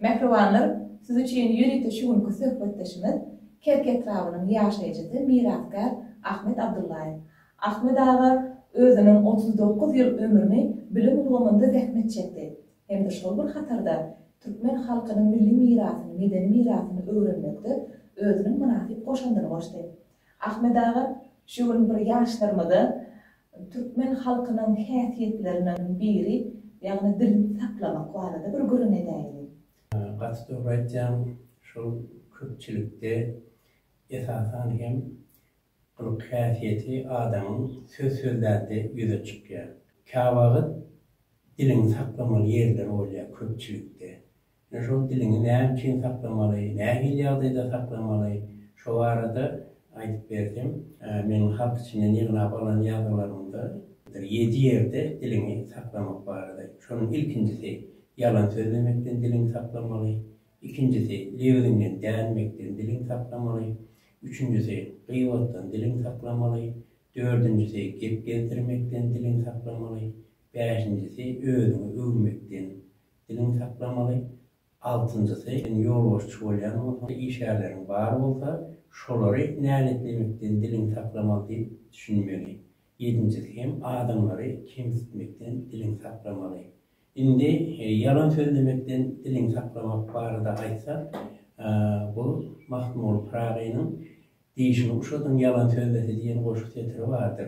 Mehribanlar, siz için yürekli şuğunku söhbetleşimiz Kerk etrafının yaşayıcısı miratkar Ahmet Abdullayev. Ahmet ağa özünün 39 yıl ömrünü bilim ulgamında zahmet çekti. Hem de şol bir hatarda Türkmen halkının milli mirasını, medeni mirasını öğrenmekte özünün münasip koşandığını koştu. Ahmet ağa şuğun bir yaşlarmada Türkmen halkının häsiyetlerinden biri, yani dilini saklamak barada bir görüne edeydi. Gatsız öğreteceğim şu köpçülükte esasen hem bu häsiyeti adamın sözlerde yüze çıkıyor. Kavağı dilini saklamalı yerler oluyor köpçülükte. Şu dilini ne için saklamalı, ne hilyada saklamalı, şu arada ayıp verdim. Benim halk içinden yığınap alan yazılarımda 7 yerde dilini saklamak vardı. Şunun ilkincisi yalan söylemekten dilini saklamalı. İkincisi levzinden değinmekten dilini saklamalı. Üçüncüsü gıyvattan dilini saklamalı. Dördüncüsü gep gezdirmekten dilini saklamalı. Beşincisi özünü övmekten dilini saklamalı. Altıncısı yolboşçu olan iş yerlerin var olsa şoları nääletlemekten dilini saklamalı diye düşünmeli. Yedincisi hem adamları kemsitmekten dilini saklamalı. Şimdi yalan söylemekten dilini saklamak barada aytsa, bu Mahmud Praga'nın deyişini uşadın yalan söylesi diyen koşuk setiri vardır.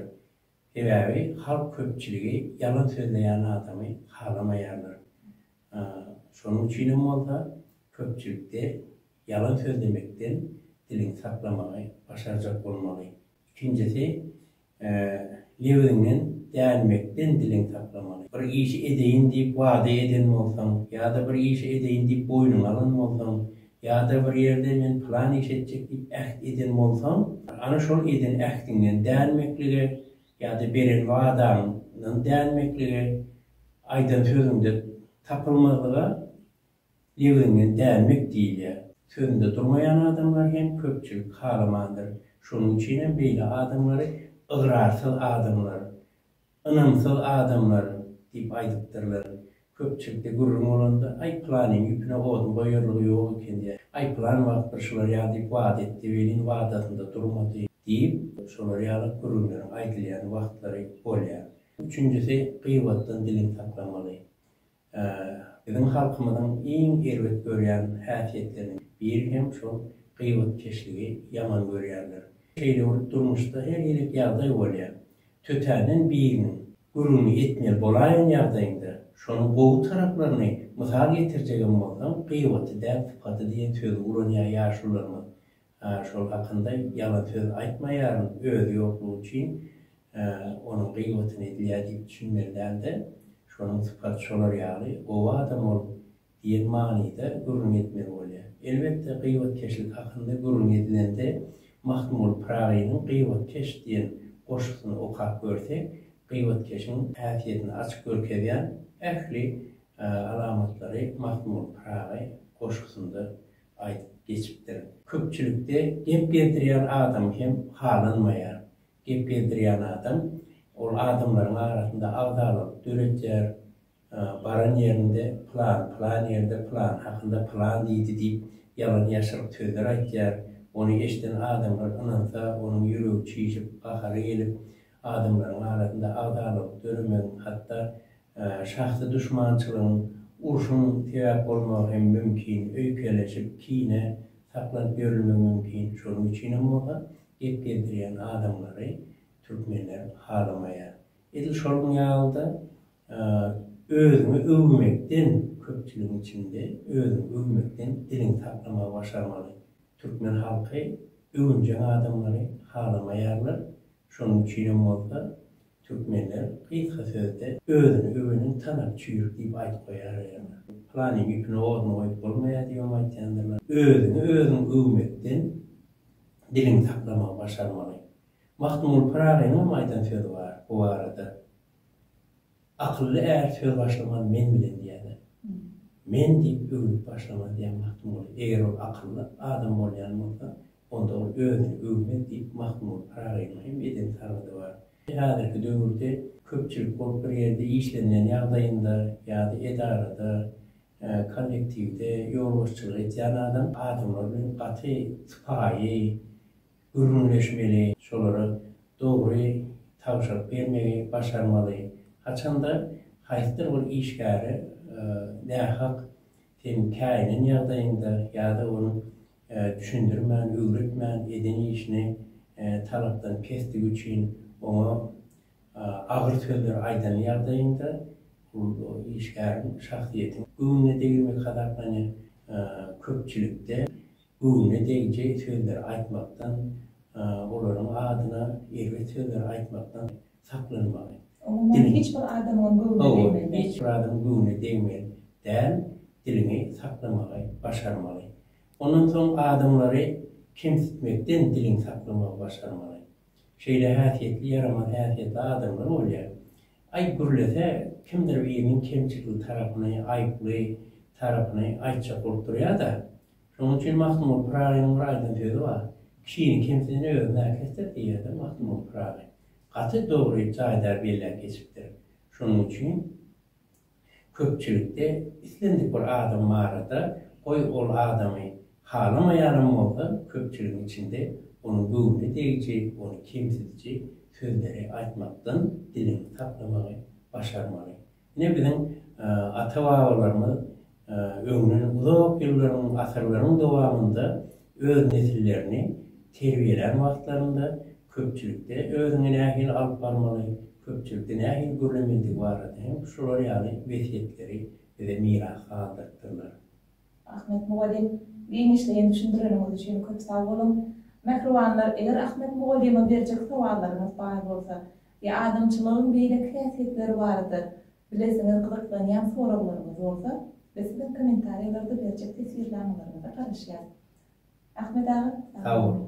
Sebebi halk köpçülüğü yalan söyleyen adamı halamayarlar. Şunun için olsa köpçülükte yalan söylemekten dilini saklamayı başaracak olmalı. İkincisi, levzinden değinmekten dilini saklamalı. Bir işi edeyim deyip vaade eden olsam, ya da bir işi edeyim deyip boynun alın olsam, ya da bir yerde men plan iş edecek deyip ahd eden olsam, ana şol eden ahdinden değinmekliğe, ya da beren vaadanın değinmekliğe, aydan sözünde tapılmalığa, levzinden değinmek değil ya. Sözünde durmayan adamlar hem köpçülük halamandır. Şunun için böyle adamları ıgrarsız adamlar, ınımsız adamlar deyip aydıktırlar. Köpçülükte gururun olanda ay planın yüpüne oğdun boyarlığı yok iken diye. Ay plan vaktır şular ya deyip vaat etti, velin vaadasında durmadı deyip şular yalık gururların aydılayan vaktları oluyor. Üçüncüsü gıyvattan dilini saklamalı. Bizim halkımızın en ervet gören häsiyetlerinin bir hem şu gıyvat keşliği yaman görüyorlar. Şeyde olup durmuşta her iyilik yağday oluyor. Tötenin birinin gururunu etmeli bolayın yağdayında şunun qoğu taraflarını misal getireceğim olsam gıyvatı der sıfatı diye sözü ulanıya yaşırlarımız. Şol hakkında yalan söz aytmayarın öz yokluğu için onun gıyvatını ediliyor deyip düşünmelerde şunun sıfatı şolar yağlı o adam olup diyen manida gururun etmeli oluyor. Elbette gıyvat keşlik hakkında gururun edilende Mahmud Praga'nın gıyvatkeş diyen koşusunu okap görsek, gıyvatkeşin häsiyetini açık görkeyen ehli alamatları Mahmud Praga koşusunda aytıp geçiptir. Köpçülükte gep gezdiren adam hem halanmayar. Gep gezdiren adam, o adamların arasında ağdalıp döretcer, baran yerinde plan yerinde plan, hakkında plan deydi deyip yalan yaşarıp sözler aytcar. Onu eşten adamlar anansa onun yüreği çiğişip kaharı gelip adamların arasında ağdalıp dönümen hatta şahsı düşmançılığın urşun sebep olmak hem mümkün, öykeleşip kine saklanıp görülmek mümkün. Şunun için ama gep gezdiren adamları Türkmenler halamaya. Edil şolun yağılda özünü övmekten köpçülüğün içinde özünü övmekten dilini saklamaya başarmalı. Türkmen halkı övünce adamları halamayarlar. Şunun için olsa Türkmenler kıysa sözde özünü övünün tanak çüyürük deyip ayt koyarlar. Planın yükünü oğdunu koyup olmaya diyorum aytyanlarlar. Özünü övmekten dilini saklamaya başarmalı. Mahmud Praga'nın aytan sözü var bu arada. Akıllı eğer söz başlamadı men bilen diyene. Men deyip övünüp başlamadı diyen Mahmud. Eğer o akıllı adam olayan olsa, onda o özünü övmek deyip Mahmud Praga'nın hem eden sarıdı var. Hazırki dövrde köpçülük olup bir yerde işlenen yağdayında ya da edarada, kollektivde, yol dostçılık etýän adam adamlar bilen gaty, sypahy, gürünleşmeli, şolara dogry tawşak bermegi başarmaly. Haçanda haýsy bir işgäri nähak sen käýnin ýagdaýynda ýa-da onu düşündirmän, öwretmän eden işini talapdan kesdik üçin ona agyr sözler aýdan ýagdaýynda bu işgärin şahsiýetini göwüne degilmek kadar köpçülikde göwüne degije sözler aýtmakdan olaryň adyna erwet sözler aýtmakdan saklanmaly. Hiç bir adamın göwüne degmeli. Hiç bir adam göwüne degmeli. Däl dilini saklamaly, başarmaly. Ondan soň adamlary kemsitmekden dilini saklamaly, başarmaly. Şeýle häsiýetli, ýaraman häsiýetli adamlar bolýar. Ay gürlese kimdir birinin kemçilik tarapyny, aýply tarapyny aýtjak bolup durýar da. Şonuň üçin Mahmud Piragynyň aýdan sözi bar. Kişini kimsini özüne kestir diýerdi Mahmud Piragi. Gaty dogry jaýdar belläp geçipdir. Şonuň üçin köpçülikde islendik bir adam barada, oy ol adamy halamaýanym bolsa, köpçüligiň içinde onu göwüne degije, onu kemsitije sözleri aýtmakdan dilini saklamaly, başarmaly. Ne bilen ata-babalarymyz öňünden uzak ýyllaryň, asarlaryň dowamında öz nesillerini terbiýeler wagtlarynda köpçülikde özüne nähil alyp barmaly, köpçülikde nähil görlemeli barada hem şolar ýaly wesiýetleri we miras galdyrdylar. Ahmet Mugallim giňişleýän düşündirýäriniz üçin köp sag bolun. Mehribanlar, eger Ahmet Mugallim'e berjek sowallaryňyz bar bolsa, ýa adamçylygyň beýle häsiýetleri bardyr. Bilesiňiz gyzyklanýan sorawlaryňyz bolsa, bizden kommentariýlarda berjek tesirlerinizi garaşýar. Ahmet ağa, sag bol.